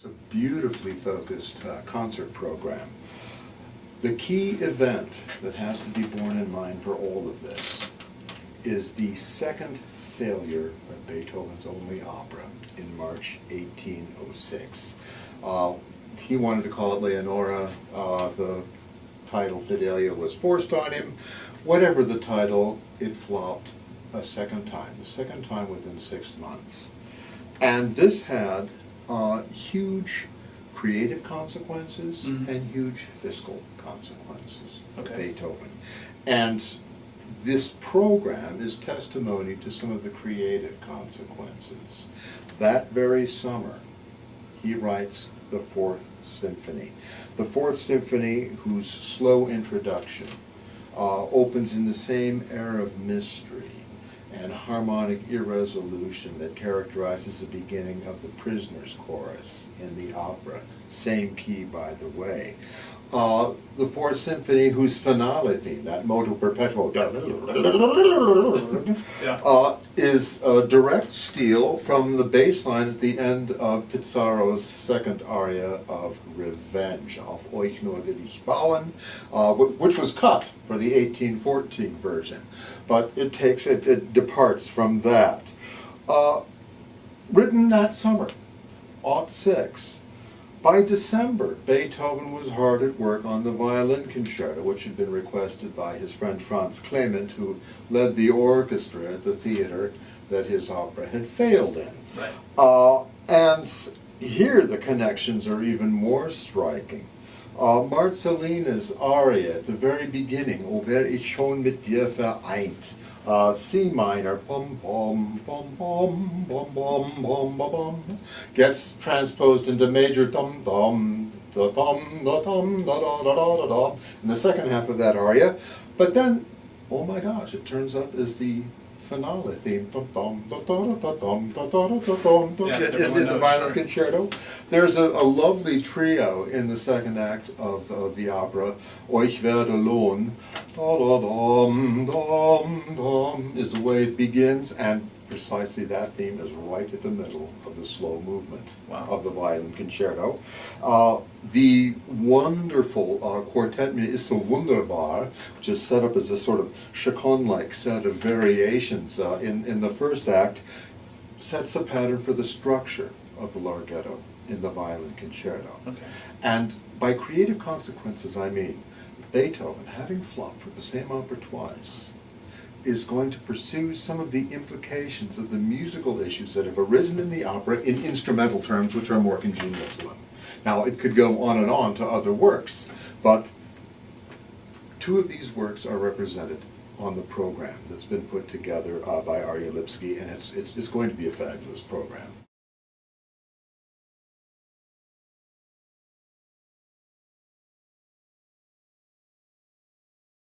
It's a beautifully focused concert program. The key event that has to be borne in mind for all of this is the second failure of Beethoven's only opera in March 1806. He wanted to call it Leonora. The title Fidelia was forced on him. Whatever the title, it flopped a second time, the second time within 6 months. And this had huge creative consequences and huge fiscal consequences for Beethoven. And this program is testimony to some of the creative consequences. That very summer, he writes the Fourth Symphony. The Fourth Symphony, whose slow introduction opens in the same air of mystery and harmonic irresolution that characterizes the beginning of the Prisoner's Chorus in the opera, same key by the way. The Fourth Symphony, whose finale theme, that motu perpetuo, is a direct steal from the bass line at the end of Pizarro's second aria of Revenge, Auf euch nur will ich bauen, which was cut for the 1814 version. But it departs from that. Written that summer, '06. By December, Beethoven was hard at work on the violin concerto, which had been requested by his friend Franz Clement, who led the orchestra at the theater that his opera had failed in. Right. And here the connections are even more striking. Marcellina's aria at the very beginning, O wär ich schon mit dir vereint, C minor, bum bum bum bum bum bum bum bum, gets transposed into major dum dum da dum da dum da da da da da in the second half of that aria. But then, oh my gosh, it turns up as the finale theme, dum dum da da da dum da da da dum in the violin concerto. There's a lovely trio in the second act of the opera. Euch werde lohn, da da dum dum dum is the way it begins, and precisely that theme is right at the middle of the slow movement of the violin concerto. The wonderful quartet Mir ist so wunderbar, which is set up as a sort of chaconne-like set of variations in the first act, sets a pattern for the structure of the larghetto in the violin concerto. And by creative consequences, I mean Beethoven, having flopped with the same opera twice, is going to pursue some of the implications of the musical issues that have arisen in the opera in instrumental terms, which are more congenial to him. Now, it could go on and on to other works, but 2 of these works are represented on the program that's been put together by Arya Lipsky, and it's going to be a fabulous program.